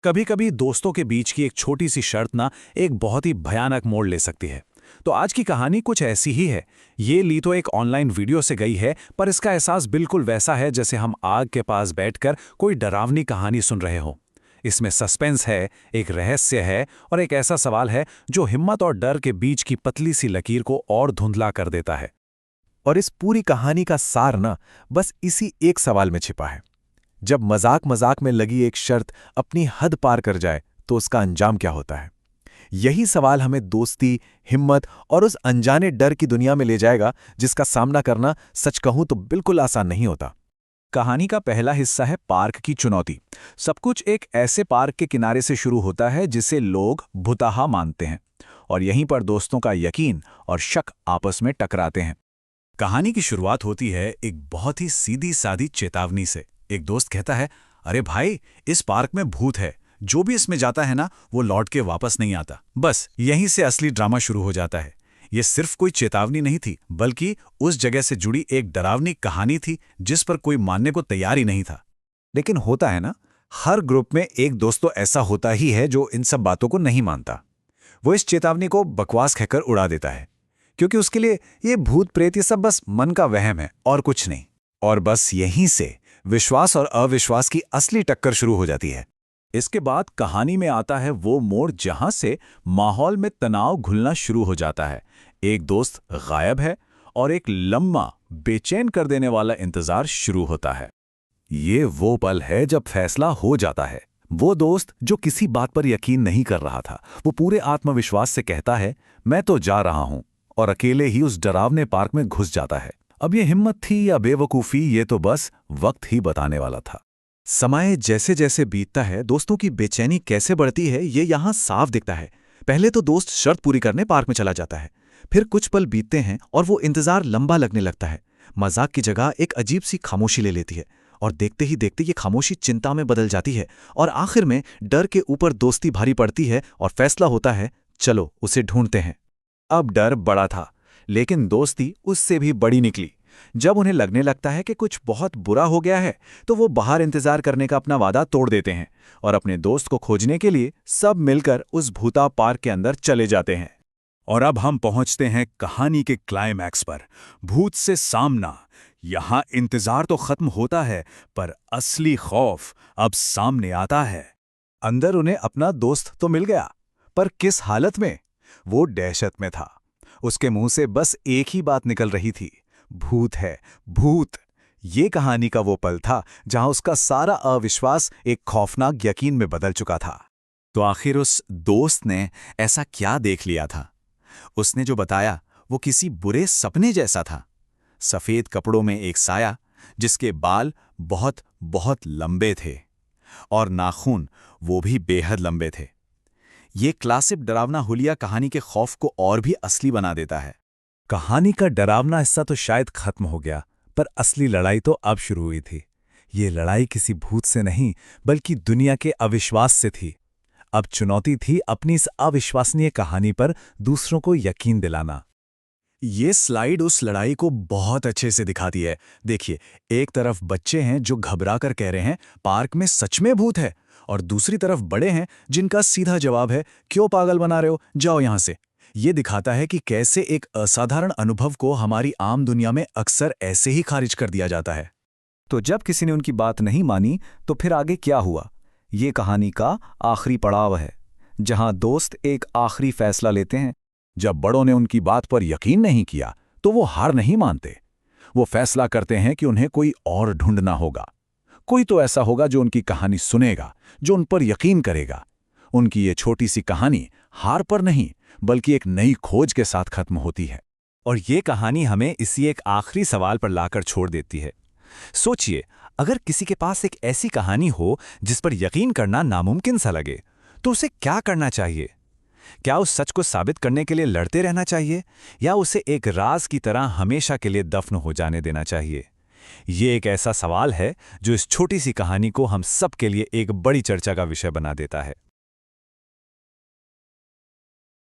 कभी कभी दोस्तों के बीच की एक छोटी सी शर्त ना एक बहुत ही भयानक मोड़ ले सकती है। तो आज की कहानी कुछ ऐसी ही है। ये ली तो एक ऑनलाइन वीडियो से गई है, पर इसका एहसास बिल्कुल वैसा है जैसे हम आग के पास बैठकर कोई डरावनी कहानी सुन रहे हो। इसमें सस्पेंस है, एक रहस्य है और एक ऐसा सवाल है जो हिम्मत और डर के बीच की पतली सी लकीर को और धुंधला कर देता है। और इस पूरी कहानी का सार ना बस इसी एक सवाल में छिपा है। जब मजाक मजाक में लगी एक शर्त अपनी हद पार कर जाए तो उसका अंजाम क्या होता है? यही सवाल हमें दोस्ती, हिम्मत और उस अनजाने डर की दुनिया में ले जाएगा जिसका सामना करना सच कहूं तो बिल्कुल आसान नहीं होता। कहानी का पहला हिस्सा है पार्क की चुनौती। सब कुछ एक ऐसे पार्क के किनारे से शुरू होता है जिसे लोग भुताहा मानते हैं, और यहीं पर दोस्तों का यकीन और शक आपस में टकराते हैं। कहानी की शुरुआत होती है एक बहुत ही सीधी सादी चेतावनी से। एक दोस्त कहता है, अरे भाई, इस पार्क में भूत है, जो भी इसमें जाता है ना वो लौट के वापस नहीं आता। बस यहीं से असली ड्रामा शुरू हो जाता है। ये सिर्फ कोई चेतावनी नहीं थी, बल्कि उस जगह से जुड़ी एक डरावनी कहानी थी जिस पर कोई मानने को तैयार ही नहीं था। लेकिन होता है ना, हर ग्रुप में एक दोस्त तो ऐसा होता ही है जो इन सब बातों को नहीं मानता। वो इस चेतावनी को बकवास कहकर उड़ा देता है, क्योंकि उसके लिए ये भूत प्रेत ये सब बस मन का वहम है और कुछ नहीं। और बस यहीं से विश्वास और अविश्वास की असली टक्कर शुरू हो जाती है। इसके बाद कहानी में आता है वो मोड़ जहां से माहौल में तनाव घुलना शुरू हो जाता है। एक दोस्त गायब है और एक लंबा, बेचैन कर देने वाला इंतजार शुरू होता है। ये वो पल है जब फैसला हो जाता है। वो दोस्त जो किसी बात पर यकीन नहीं कर रहा था, वो पूरे आत्मविश्वास से कहता है, मैं तो जा रहा हूं, और अकेले ही उस डरावने पार्क में घुस जाता है। अब ये हिम्मत थी या बेवकूफ़ी, ये तो बस वक्त ही बताने वाला था। समय जैसे जैसे बीतता है, दोस्तों की बेचैनी कैसे बढ़ती है ये यहाँ साफ दिखता है। पहले तो दोस्त शर्त पूरी करने पार्क में चला जाता है, फिर कुछ पल बीतते हैं और वो इंतजार लंबा लगने लगता है। मजाक की जगह एक अजीब सी खामोशी ले लेती है, और देखते ही देखते ये खामोशी चिंता में बदल जाती है, और आखिर में डर के ऊपर दोस्ती भारी पड़ती है और फैसला होता है, चलो उसे ढूंढते हैं। अब डर बड़ा था, लेकिन दोस्ती उससे भी बड़ी निकली। जब उन्हें लगने लगता है कि कुछ बहुत बुरा हो गया है, तो वो बाहर इंतजार करने का अपना वादा तोड़ देते हैं और अपने दोस्त को खोजने के लिए सब मिलकर उस भूता पार्क के अंदर चले जाते हैं। और अब हम पहुंचते हैं कहानी के क्लाइमैक्स पर, भूत से सामना। यहां इंतजार तो खत्म होता है, पर असली खौफ अब सामने आता है। अंदर उन्हें अपना दोस्त तो मिल गया, पर किस हालत में? वो दहशत में था। उसके मुंह से बस एक ही बात निकल रही थी, भूत है, भूत। ये कहानी का वो पल था जहां उसका सारा अविश्वास एक खौफनाक यकीन में बदल चुका था। तो आखिर उस दोस्त ने ऐसा क्या देख लिया था? उसने जो बताया वो किसी बुरे सपने जैसा था। सफेद कपड़ों में एक साया, जिसके बाल बहुत बहुत लंबे थे, और नाखून वो भी बेहद लंबे थे। ये क्लासिक डरावना हुलिया कहानी के खौफ को और भी असली बना देता है। कहानी का डरावना हिस्सा तो शायद खत्म हो गया, पर असली लड़ाई तो अब शुरू हुई थी। ये लड़ाई किसी भूत से नहीं, बल्कि दुनिया के अविश्वास से थी। अब चुनौती थी अपनी इस अविश्वसनीय कहानी पर दूसरों को यकीन दिलाना। ये स्लाइड उस लड़ाई को बहुत अच्छे से दिखाती है। देखिए, एक तरफ बच्चे हैं जो घबरा कर कह रहे हैं, पार्क में सच में भूत है, और दूसरी तरफ बड़े हैं जिनका सीधा जवाब है, क्यों पागल बना रहे हो, जाओ यहां से। ये दिखाता है कि कैसे एक असाधारण अनुभव को हमारी आम दुनिया में अक्सर ऐसे ही खारिज कर दिया जाता है। तो जब किसी ने उनकी बात नहीं मानी, तो फिर आगे क्या हुआ? ये कहानी का आखिरी पड़ाव है, जहां दोस्त एक आखिरी फैसला लेते हैं। जब बड़ों ने उनकी बात पर यकीन नहीं किया, तो वो हार नहीं मानते। वो फैसला करते हैं कि उन्हें कोई और ढूंढना होगा। कोई तो ऐसा होगा जो उनकी कहानी सुनेगा, जो उन पर यकीन करेगा। उनकी ये छोटी सी कहानी हार पर नहीं, बल्कि एक नई खोज के साथ खत्म होती है। और ये कहानी हमें इसी एक आखिरी सवाल पर लाकर छोड़ देती है। सोचिए, अगर किसी के पास एक ऐसी कहानी हो जिस पर यकीन करना नामुमकिन सा लगे, तो उसे क्या करना चाहिए? क्या उस सच को साबित करने के लिए लड़ते रहना चाहिए, या उसे एक राज की तरह हमेशा के लिए दफन हो जाने देना चाहिए? ये एक ऐसा सवाल है जो इस छोटी सी कहानी को हम सब के लिए एक बड़ी चर्चा का विषय बना देता है।